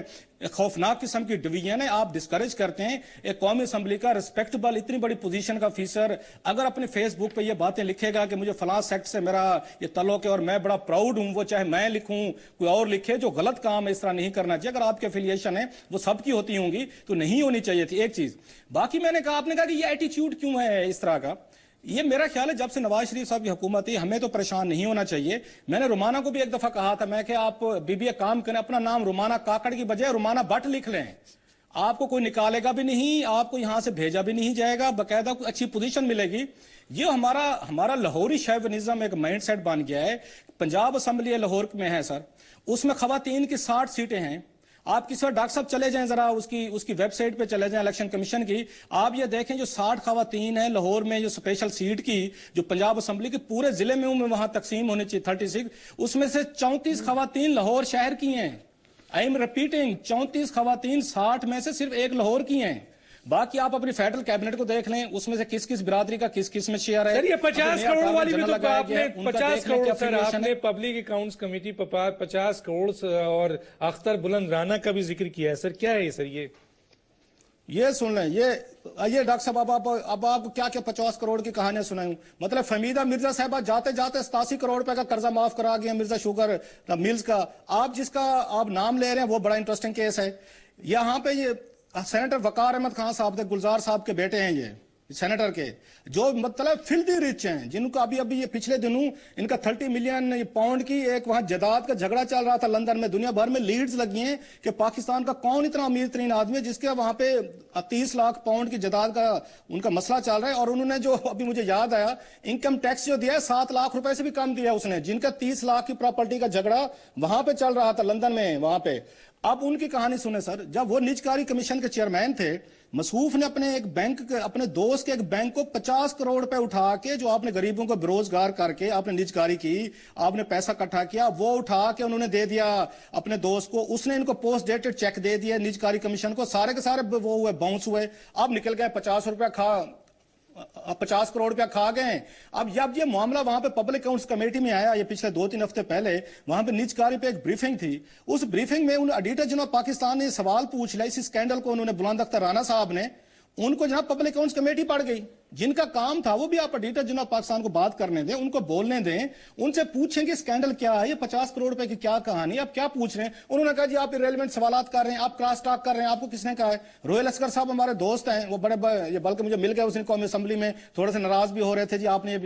خوفناک قسم کی ڈویژن ہے، آپ ڈسکریج کرتے ہیں ایک قومی اسمبلی کا ریسپیکٹبل اتنی بڑی پوزیشن کا افیسر اگر اپنے فیس بک پہ یہ باتیں لکھے گا کہ مجھے فلاں سیکٹ سے میرا یہ تعلق ہے اور میں بڑا پراؤڈ ہوں، وہ چاہے میں لکھوں کوئی اور لکھے، جو غلط کام ہے اس طرح نہیں کرنا چاہیے۔ اگر آپ کی افیلیشن ہے وہ سب کی ہوتی ہوں گی تو نہیں ہونی چاہیے تھی۔ ایک چیز باقی میں نے کہا، آپ نے کہا کہ یہ ایٹیچیوڈ کیوں ہے اس طرح کا، یہ میرا خیال ہے جب سے نواز شریف صاحب کی حکومت تھی ہمیں تو پریشان نہیں ہونا چاہیے۔ میں نے رومانہ کو بھی ایک دفعہ کہا تھا، میں کہ آپ ایک کام کریں، اپنا نام رومانہ کاکڑ کی بجائے رومانہ بٹ لکھ لیں، آپ کو کوئی نکالے گا بھی نہیں، آپ کو یہاں سے بھیجا بھی نہیں جائے گا، باقاعدہ کوئی اچھی پوزیشن ملے گی۔ یہ ہمارا لاہوری شیونزم ایک مائنڈ سیٹ بن گیا ہے۔ پنجاب اسمبلی لاہور میں ہے سر، اس میں خواتین کی 60 سیٹیں ہیں۔ آپ کسی ڈاکٹر صاحب چلے جائیں ذرا اس کی ویب سائٹ پہ چلے جائیں الیکشن کمیشن کی، آپ یہ دیکھیں جو 60 خواتین ہیں لاہور میں، جو اسپیشل سیٹ کی جو پنجاب اسمبلی کے پورے ضلع میں وہاں تقسیم ہونے چاہیے 36، اس میں سے 34 خواتین لاہور شہر کی ہیں۔ آئی ایم ریپیٹنگ، 34 خواتین 60 میں سے صرف ایک لاہور کی ہیں۔ باقی آپ اپنی فیڈرل کیبنٹ کو دیکھ لیں، اس میں سے کس کس برادری کا کس کس میں شیئر ہے۔ سر یہ 50 کروڑ والی بھی تو آپ نے 50 کروڑ سر آپ نے ہے۔ پبلک اکاؤنٹس کمیٹی 50 کروڑ اور اختر بلند رانا کا بھی ذکر کیا ہے سر، کیا ہے سر یہ سن لیں، یہ ڈاکٹر صاحب اب آپ کو کیا 50 کروڑ کی کہانیاں سناؤں؟ مطلب فہمیدہ مرزا صاحبہ جاتے جاتے 87 کروڑ روپے کا قرضہ معاف کرا گیا مرزا شوگر ملز کا۔ آپ جس کا آپ نام لے رہے ہیں وہ بڑا انٹرسٹنگ کیس ہے۔ یہاں پہ یہ سینیٹر وقار احمد خان صاحب تھے، گلزار صاحب کے بیٹے ہیں، یہ سینیٹر کے، جو مطلب فلدی رچ ہیں، جن کو ابھی یہ پچھلے دنوں ان کا 30 ملین پاؤنڈ کی ایک وہاں جائیداد کا جھگڑا چل رہا تھا لندن میں، دنیا بھر میں لیڈز لگی ہیں کہ پاکستان کا کون اتنا امیر ترین آدمی ہے جس کے وہاں پہ 30 لاکھ پاؤنڈ کی جائیداد کا ان کا مسئلہ چل رہا ہے۔ اور انہوں نے جو ابھی مجھے یاد آیا، انکم ٹیکس جو دیا ہے 7 لاکھ روپے سے بھی کم دیا اس نے، جن کا 30 لاکھ کی پراپرٹی کا جھگڑا وہاں پہ چل رہا تھا لندن میں وہاں پہ۔ اب ان کی کہانی سنیں سر، جب وہ نجکاری کمیشن کے چیئرمین تھے، مصروف نے اپنے ایک بینک اپنے دوست کے ایک بینک کو 50 کروڑ روپے اٹھا کے، جو آپ نے غریبوں کو بروزگار کر کے آپ نے نجکاری کی، آپ نے پیسہ اکٹھا کیا، وہ اٹھا کے انہوں نے دے دیا اپنے دوست کو، اس نے ان کو پوسٹ ڈیٹڈ چیک دے دیا نجکاری کمیشن کو، سارے کے سارے وہ ہوئے باؤنس ہوئے، اب نکل گئے 50 کروڑ روپیہ کھا گئے۔ اب جب یہ معاملہ وہاں پہ پبلک اکاؤنٹس کمیٹی میں آیا، یہ پچھلے 2-3 ہفتے پہلے، وہاں پہ نجکاری پہ ایک بریفنگ تھی، اس بریفنگ میں آڈیٹر جناب پاکستان نے سوال پوچھ لیا اس اسکینڈل کو، انہوں نے بلند اختر رانا صاحب نے، ان کو جناب پبلک اکاؤنٹس کمیٹی پڑ گئی، جن کا کام تھا وہ بھی آپ آڈیٹر جناب پاکستان کو بات کرنے دیں، ان کو بولنے دیں، ان سے پوچھیں کہ اسکینڈل کیا ہے، یہ 50 کروڑ روپے کی کیا کہانی، آپ کیا پوچھ رہے ہیں؟ انہوں نے کہا جی آپ ریلیونٹ سوالات کر رہے ہیں، آپ کراس ٹاک کر رہے ہیں، آپ کو کس نے کہا ہے؟ روہل اصغر صاحب ہمارے دوست ہیں، وہ بڑے بلکہ مجھے مل گئے اس دن قومی اسمبلی میں، تھوڑے سے ناراض بھی ہو رہے تھے، جی آپ نے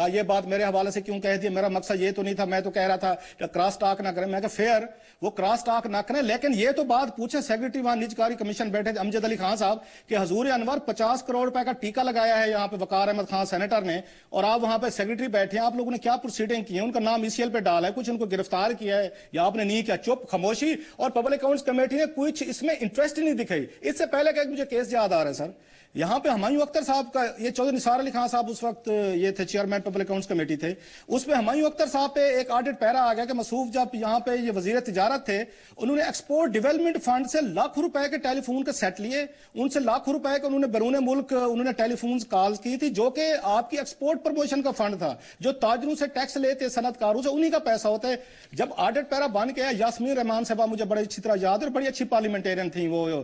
یہ بات میرے حوالے سے کیوں کہہ دی، میرا مقصد یہ تو نہیں تھا، میں تو کہہ رہا تھا کہ کراس ٹاک نہ کریں۔ میں کہا فیئر، وہ کراس ٹاک نہ کریں، لیکن یہ تو بات پوچھیں سیکرٹری وہاں نجکاری کمیشن بیٹھے امجد علی خان صاحب کہ حضور انور 50 کروڑ روپے کا ٹیکہ لگایا ہے یہاں پہ وقار احمد خان سینیٹر نے، اور آپ وہاں پہ سیکرٹری بیٹھے ہیں، آپ لوگوں نے کیا پروسیڈنگ کی ہے؟ ان کا نام ECL پہ ڈالا ہے، کچھ ان کو گرفتار کیا ہے یا آپ نے نہیں کیا؟ چپ خاموشی، اور پبلک اکاؤنٹس کمیٹی نے کچھ اس میں انٹرسٹ ہی نہیں دکھائی۔ اس سے پہلے کہ مجھے کیس یاد آ رہا ہے سر، یہاں پہ ہمایوں اختر صاحب کا، یہ چودھری نثار علی خان صاحب اس وقت یہ تھے چیئرمین پبلک اکاؤنٹس کمیٹی تھے، اس پہ ہمایوں اختر صاحب پہ ایک آڈٹ پیرا آ گیا کہ مصروف جب یہاں پہ یہ وزیر تجارت تھے، انہوں نے ایکسپورٹ ڈیولپمنٹ فنڈ سے لاکھ روپے کے ٹیلی فون کے سیٹ لیے، ان سے لاکھ روپے کے انہوں نے بیرون ملک انہوں نے ٹیلی فونز کالز کی تھی، جو کہ آپ کی ایکسپورٹ پروموشن کا فنڈ تھا، جو تاجروں سے ٹیکس لیتے صنعت کاروں سے، انہی کا پیسہ ہوتا ہے۔ جب آڈٹ پیرا بن گیا، یاسمین رحمان صاحبہ مجھے بڑی اچھی طرح یاد ہے، بڑی اچھی پارلیمنٹیرین تھیں وہ،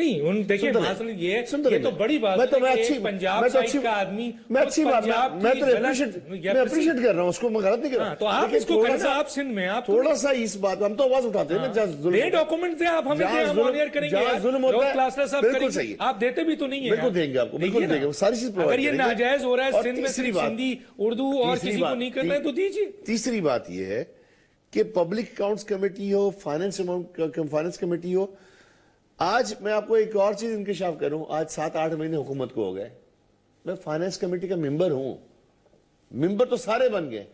نہیں ان دیکھیں یہ تو بڑی بات ہے، پنجاب سائڈ کا آدمی میں اچھی بات میں تو اپریشیٹ کر رہا ہوں اس کو، میں غلط نہیں کر رہا، تو آپ اس کو کرنا، آپ سندھ میں آپ تھوڑا سا اس بات ہم تو آواز اٹھاتے ہیں نا، جہاں ظلم ڈاکومنٹ دیں آپ ہمیں، ہم آنر کریں گے، ظلم ہوتا ہے، بالکل صحیح، آپ دیتے بھی تو نہیں ہیں، بالکل دیں گے آپ کو، بالکل دیں گے، ساری چیز اگر یہ ناجائز ہو رہا ہے سندھ میں صرف سندھی اردو اور کسی کو نہیں کرنا ہے تو دیجیے۔ تیسری بات یہ ہے کہ پبلک اکاؤنٹس کمیٹی ہو، فائنانس کمیٹی ہو، آج میں آپ کو ایک اور چیز انکشاف کروں، آج 7-8 مہینے حکومت کو ہو گئے، میں فائنانس کمیٹی کا ممبر ہوں، ممبر تو سارے بن گئے،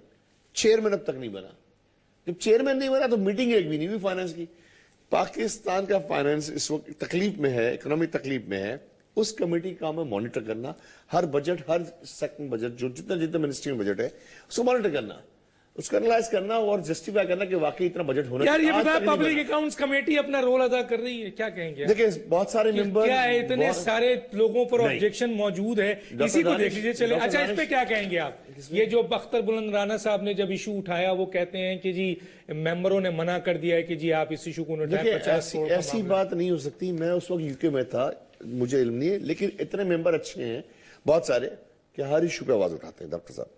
چیئرمین اب تک نہیں بنا، جب چیئرمین نہیں بنا تو میٹنگ ایک بھی نہیں ہوئی فائنانس کی۔ پاکستان کا فائنانس اس وقت تکلیف میں ہے، اکنامک تکلیف میں ہے، اس کمیٹی کا کام ہے مانیٹر کرنا، ہر بجٹ، ہر سیکٹر بجٹ، جو جتنا منسٹری میں بجٹ ہے اس کو مانیٹر کرنا، اس کو انالائز کرنا اور جسٹیفائی کرنا کہ واقعی اتنا بجٹ ہونا چاہیے۔ یار یہ بتا، پبلک اکاؤنٹس کمیٹی اپنا رول ادا کر رہی ہے، کیا کہیں گے؟ دیکھیں بہت سارے ممبر، کیا ہے اتنے سارے لوگوں پر آبجیکشن موجود ہے، اسی کو دیکھ لیجئے چلے۔ اچھا اس پہ کیا کہیں گے آپ؟ یہ جو اختر بلند رانا صاحب نے جب ایشو اٹھایا، وہ کہتے ہیں کہ جی ممبروں نے منع کر دیا ہے کہ جی آپ اس ایشو کو اٹھائیں، 50 کروڑ کا ایسی بات نہیں ہو سکتی، میں اس وقت یو کے میں تھا، مجھے علم نہیں ہے، لیکن اتنے ممبر اچھے ہیں بہت سارے کہ ہر ایشو پہ آواز اٹھاتے ہیں ڈاکٹر صاحب،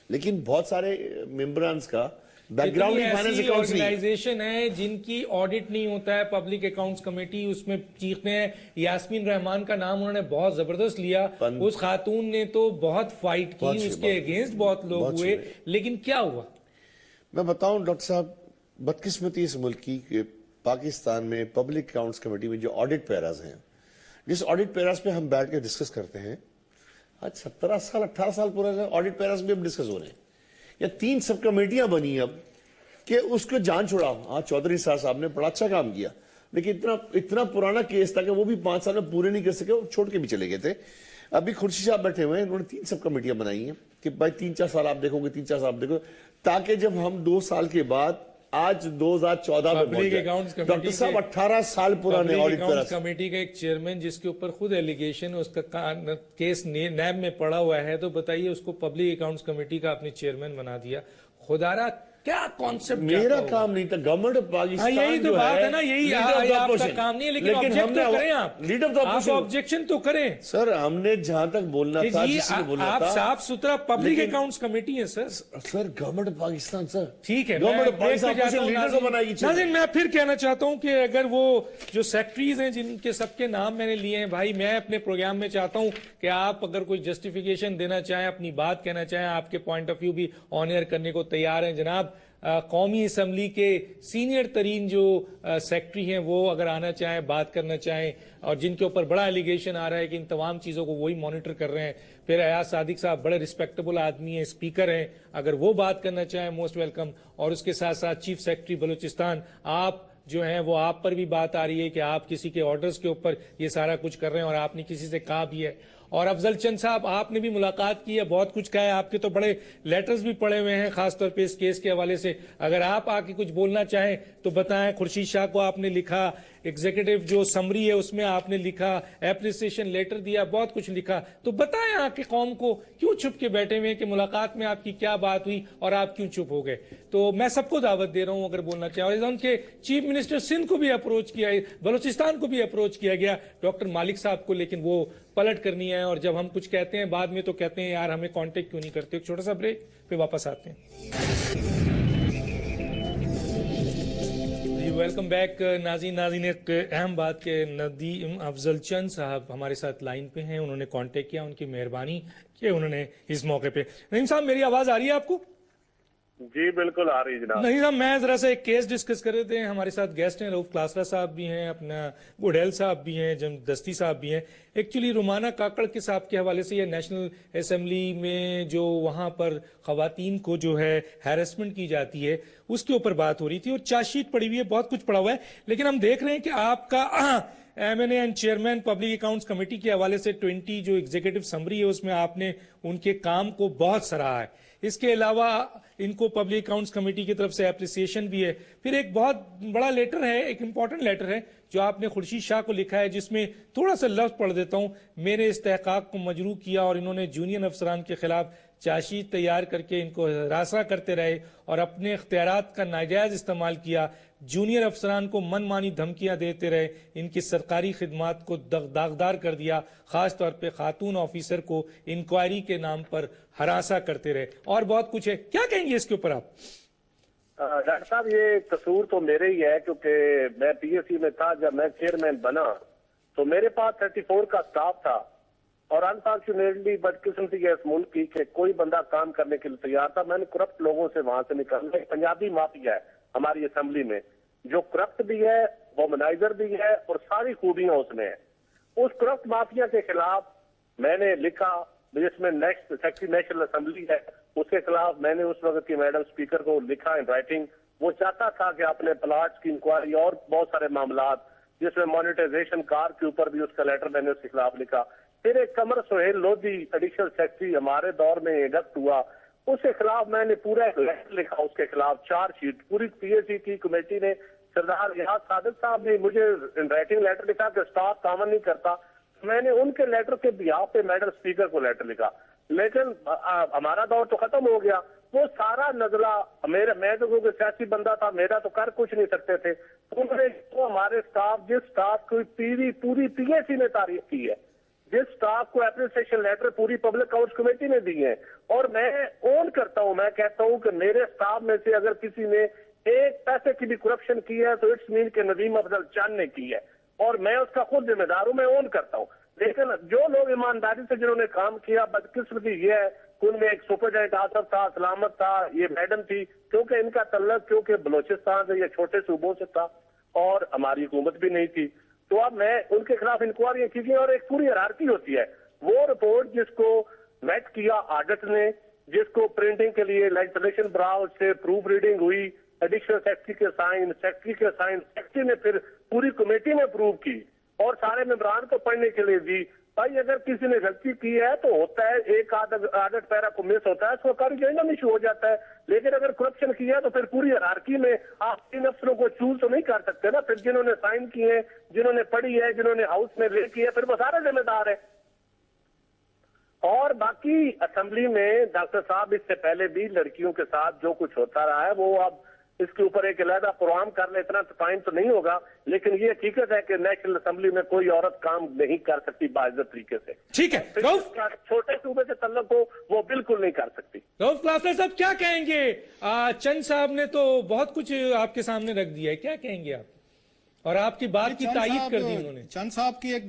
لیکن بہت سارے ممبرانز کا بیک گراؤنڈ فائنانس اکاؤنٹس نہیں۔ آرگنائزیشن ہے جن کی آڈٹ نہیں ہوتا ہے، پبلک اکاؤنٹس کمیٹی اس میں چیختے ہیں۔ یاسمین رحمان کا نام انہوں نے بہت زبردست لیا، اس خاتون نے تو بہت فائٹ کی، اس کے اگینسٹ بہت لوگ ہوئے، لیکن کیا ہوا؟ میں بتاؤں ڈاکٹر صاحب، بدقسمتی اس ملک کی کہ پاکستان میں پبلک اکاؤنٹس کمیٹی میں جو آڈٹ پیراز ہیں، جس آڈٹ پیراز پہ ہم بیٹھ کے ڈسکس کرتے ہیں، آج 17 سال 18 سال پورا آڈٹ پیراز بھی اب ڈسکس ہو رہے ہیں، یا 3 سب کمیٹیاں بنی اب کہ اس کو جان چھوڑا۔ ہاں چودھری صاحب نے بڑا اچھا کام کیا، لیکن اتنا پرانا کیس تھا کہ وہ بھی 5 سال میں پورے نہیں کر سکے، وہ چھوڑ کے بھی چلے گئے تھے۔ ابھی خورشید صاحب بیٹھے ہوئے ہیں، انہوں نے 3 سب کمیٹیاں بنائی ہیں کہ بھائی 3-4 سال آپ دیکھو گے، 3-4 سال آپ دیکھو، تاکہ جب ہم 2 سال کے بعد آج 2014 میں پہنچ جائے۔ ڈاکٹر صاحب 18 سال پرانے آڈٹ پیراز کمیٹی کا ایک چیئرمین جس کے اوپر خود ایلیگیشن، اس کا کیس نیب میں پڑا ہوا ہے، تو بتائیے اس کو پبلک اکاؤنٹس کمیٹی کا اپنے چیئرمین بنا دیا۔ خدارا کیا کانسیپٹ؟ میرا کام نہیں تھا، گورنمنٹ آف پاکستان یہی تو بات ہے نا، یہی آپ کا کام نہیں ہے، لیکن آبجیکٹ تو کریں، آپ آبجیکشن تو کریں سر۔ ہم نے جہاں تک بولنا تھا، جس نے بولنا تھا، آپ صاف ستھرا پبلک اکاؤنٹس کمیٹی ہے سر۔ سر گورنمنٹ آف پاکستان سر، ٹھیک ہے، گورنمنٹ آف پاکستان لیڈر کو بنائے گی۔ ناظرین میں پھر کہنا چاہتا ہوں کہ اگر وہ جو سیکٹریز ہیں جن کے سب کے نام میں نے لیے ہیں، بھائی میں اپنے پروگرام میں چاہتا ہوں کہ آپ اگر کوئی جسٹیفیکیشن دینا چاہیں، اپنی بات کہنا چاہیں، آپ کے پوائنٹ آف ویو بھی آن ایئر کرنے کو تیار ہیں۔ جناب قومی اسمبلی کے سینئر ترین جو سیکٹری ہیں وہ اگر آنا چاہیں، بات کرنا چاہیں، اور جن کے اوپر بڑا ایلیگیشن آ رہا ہے کہ ان تمام چیزوں کو وہی مانیٹر کر رہے ہیں، پھر ایاز صادق صاحب بڑے ریسپیکٹیبل آدمی ہیں، اسپیکر ہیں، اگر وہ بات کرنا چاہیں موسٹ ویلکم۔ اور اس کے ساتھ ساتھ چیف سیکرٹری بلوچستان، آپ جو ہیں وہ آپ پر بھی بات آ رہی ہے کہ آپ کسی کے آرڈرز کے اوپر یہ سارا کچھ کر رہے ہیں، اور آپ نے کسی سے کہا بھی ہے۔ اور افضل چند صاحب آپ نے بھی ملاقات کی ہے، بہت کچھ کہا ہے، آپ کے تو بڑے لیٹرز بھی پڑے ہوئے ہیں خاص طور پہ اس کیس کے حوالے سے، اگر آپ آ کے کچھ بولنا چاہیں تو بتائیں۔ خورشید شاہ کو آپ نے لکھا، ایگزیکٹو جو سمری ہے اس میں آپ نے لکھا، اپریسیشن لیٹر دیا، بہت کچھ لکھا، تو بتائیں آ کے قوم کو کیوں چھپ کے بیٹھے ہوئے کہ ملاقات میں آپ کی کیا بات ہوئی اور آپ کیوں چپ ہو گئے۔ تو میں سب کو دعوت دے رہا ہوں اگر بولنا چاہیں، اور ان کے چیف منسٹر سندھ کو بھی اپروچ کیا ہے، بلوچستان کو بھی اپروچ کیا گیا، ڈاکٹر مالک صاحب کو، لیکن وہ پلٹ کرنی ہے، اور جب ہم کچھ کہتے ہیں بعد میں تو کہتے ہیں یار ہمیں کانٹیکٹ کیوں نہیں کرتے۔ ایک چھوٹا سا بریک پھر واپس آتے ہیں۔ ویلکم بیک ناظرین، ایک اہم بات کہ ندیم افضل چند صاحب ہمارے ساتھ لائن پہ ہیں، انہوں نے کانٹیکٹ کیا، ان کی مہربانی کہ انہوں نے اس موقع پہ۔ ندیم صاحب میری آواز آ رہی ہے آپ کو؟ جی بالکل آ رہی جناب۔ نہیں صاحب میں ذرا سا ایک کیس ڈسکس کر رہے تھے، ہمارے ساتھ گیسٹ ہیں، رؤف کلاسرا صاحب بھی ہیں، اپنا بوڈھیل صاحب بھی ہیں، دستی صاحب بھی ہیں۔ ایکچولی رومانہ کاکڑ کے صاحب کے حوالے سے یہ نیشنل اسمبلی میں جو وہاں پر خواتین کو جو ہے ہیرسمنٹ کی جاتی ہے اس کے اوپر بات ہو رہی تھی، اور چارج شیٹ پڑی ہوئی ہے، بہت کچھ پڑا ہوا ہے، لیکن ہم دیکھ رہے ہیں کہ آپ کا M N A and chairman public accounts committee کے حوالے سے 20 جو ایگزیکٹو سمری ہے اس میں آپ نے ان کے کام کو بہت سراہا ہے۔ اس کے علاوہ ان کو پبلک اکاؤنٹس کمیٹی کی طرف سے اپریسیشن بھی ہے۔ پھر ایک بہت بڑا لیٹر ہے، ایک امپورٹنٹ لیٹر ہے جو آپ نے خورشید شاہ کو لکھا ہے، جس میں تھوڑا سا لفظ پڑھ دیتا ہوں، میرے استحقاق کو مجروح کیا اور انہوں نے جونین افسران کے خلاف چاشی تیار کر کے ان کو ہراساں کرتے رہے اور اپنے اختیارات کا ناجائز استعمال کیا، جونیئر افسران کو من مانی دھمکیاں دیتے رہے، ان کی سرکاری خدمات کو داغدار کر دیا، خاص طور پہ خاتون آفیسر کو انکوائری کے نام پر ہراساں کرتے رہے، اور بہت کچھ ہے. کیا کہیں گے اس کے اوپر آپ؟ ڈاکٹر صاحب یہ قصور تو میرے ہی ہے، کیونکہ میں پی ایس سی میں تھا جب میں چیئرمین بنا تو میرے پاس 34 کا سٹاف تھا، اور انفارچونیٹلی بدقسمتی ہے اس ملک کی کہ کوئی بندہ کام کرنے کے لیے تیار تھا. میں نے کرپٹ لوگوں سے وہاں سے نکالنا. ایک پنجابی مافیا ہے ہماری اسمبلی میں جو کرپٹ بھی ہے، وومنائزر بھی ہے، اور ساری خوبیاں اس میں ہیں. اس کرپٹ مافیا کے خلاف میں نے لکھا، جس میں نیکسٹ سیکرٹری نیشنل اسمبلی ہے، اس کے خلاف میں نے اس وقت کی میڈم اسپیکر کو لکھا ان رائٹنگ. وہ چاہتا تھا کہ اپنے پلاٹس کی انکوائری اور بہت سارے معاملات، جس میں مانیٹائزیشن کار کے اوپر بھی اس کا لیٹر میں نے اس کے خلاف لکھا. پھر ایک قمر سہیل لودھی ایڈیشنل سیکرٹری ہمارے دور میں انڈکٹ ہوا، اس کے خلاف میں نے پورا ایک لیٹر لکھا، اس کے خلاف چارج شیٹ. پوری پی ایس سی کی کمیٹی نے، سردار ریاض صادق صاحب نے مجھے رائٹنگ لیٹر لکھا کہ اسٹاف کامن نہیں کرتا. میں نے ان کے لیٹر کے بیہاف پہ میڈم اسپیکر کو لیٹر لکھا. لیکن ہمارا دور تو ختم ہو گیا. وہ سارا نزلہ میں تو کیونکہ سیاسی بندہ تھا، میرا تو کر کچھ نہیں سکتے تھے. انہوں نے ہمارے اسٹاف، جس اسٹاف کو پوری پی ایس سی نے تعریف کی ہے، جس اسٹاف کو اپریسیشن لیٹر پوری پبلک اکاؤنٹس کمیٹی نے دی ہے، اور میں اون کرتا ہوں، میں کہتا ہوں کہ میرے اسٹاف میں سے اگر کسی نے ایک پیسے کی بھی کرپشن کی ہے تو اٹس مین کہ ندیم افضل چاند نے کی ہے، اور میں اس کا خود ذمہ دار ہوں، میں اون کرتا ہوں. لیکن جو لوگ ایمانداری سے جنہوں نے کام کیا، بدقسمتی یہ ہے کہ ان میں ایک سپرڈینٹ آصف تھا، سلامت تھا، یہ میڈم تھی، کیونکہ ان کا تعلق کیونکہ بلوچستان سے یا چھوٹے صوبوں سے تھا اور ہماری حکومت بھی نہیں تھی. تو اب میں ان کے خلاف انکوائریاں کی گئی، اور ایک پوری ہیرارکی ہوتی ہے. وہ رپورٹ جس کو میٹ کیا آڈٹ نے، جس کو پرنٹنگ کے لیے لیجسلیشن براؤز سے پروف ریڈنگ ہوئی، ایڈیشنل سیکرٹری کے سائن، سیکرٹری نے پھر پوری کمیٹی نے اپروو کی اور سارے ممبران کو پڑھنے کے لیے دی. بھائی اگر کسی نے غلطی کی ہے تو ہوتا ہے، ایک آڈٹ پیرا کو مس ہوتا ہے، اس کو کارریجنڈم ایشو ہو جاتا ہے. لیکن اگر کرپشن کیا ہے تو پھر پوری ہیرارکی میں آپ 3 افسروں کو چوز تو نہیں کر سکتے نا. پھر جنہوں نے سائن کیے ہیں، جنہوں نے پڑھی ہے، جنہوں نے ہاؤس میں لے کی ہے، پھر وہ سارے ذمہ دار ہیں. اور باقی اسمبلی میں ڈاکٹر صاحب اس سے پہلے بھی لڑکیوں کے ساتھ جو کچھ ہوتا رہا ہے، وہ اب اس کے اوپر ایک علیحدہ پروگرام کر لیں، اتنا ٹائم تو نہیں ہوگا. لیکن یہ حقیقت ہے کہ نیشنل اسمبلی میں کوئی عورت کام نہیں کر سکتی باعزت طریقے سے. ٹھیک ہے، چھوٹے صوبے سے تعلق ہو وہ بالکل نہیں کر سکتی. رؤف کلاسر صاحب کیا کہیں گے؟ چند صاحب نے تو بہت کچھ آپ کے سامنے رکھ دیا ہے، کیا کہیں گے آپ؟ اور آپ کی بات کی تائید کر دی انہوں نے. چند صاحب کی ایک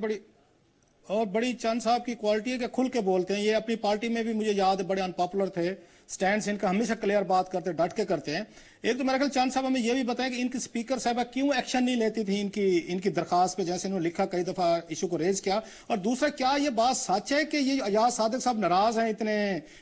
بڑی چند صاحب کی کوالٹی ہے کہ کھل کے بولتے ہیں. یہ اپنی پارٹی میں بھی مجھے یاد ہے بڑے ان پاپولر تھے، سٹینڈز ان کا ہمیشہ کلیئر بات کرتے، ڈٹ کے کرتے ہیں. ایک تو میرا خیال چند صاحب ہمیں یہ بھی بتائیں کہ ان کی اسپیکر صاحبہ کیوں ایکشن نہیں لیتی تھی ان کی درخواست پہ، جیسے انہوں نے لکھا کئی دفعہ ایشو کو ریز کیا. اور دوسرا، کیا یہ بات سچ ہے کہ یہ ایاز صادق صاحب ناراض ہیں اتنے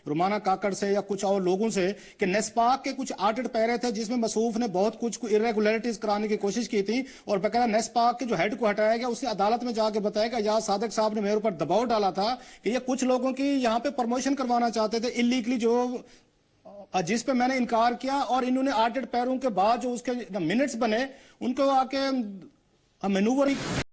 رومانہ کاکڑ سے یا کچھ اور لوگوں سے کہ نیسپاک کے کچھ آڈٹ پیرے تھے جس میں مصروف نے بہت کچھ ارریگولیرٹیز کرانے کی کوشش کی تھی، اور باقاعدہ نیسپاک کے جو ہیڈ کو ہٹایا گیا، اس نے عدالت میں جا کے بتایا کہ ایاز صادق صاحب نے میرے اوپر دباؤ ڈالا تھا کہ یہ کچھ لوگوں کی یہاں پہ پروموشن کروانا چاہتے تھے انلیگلی، جس پہ میں نے انکار کیا. اور انہوں نے آڈٹ پیروں کے بعد جو اس کے منٹس بنے ان کو آ کے مینوور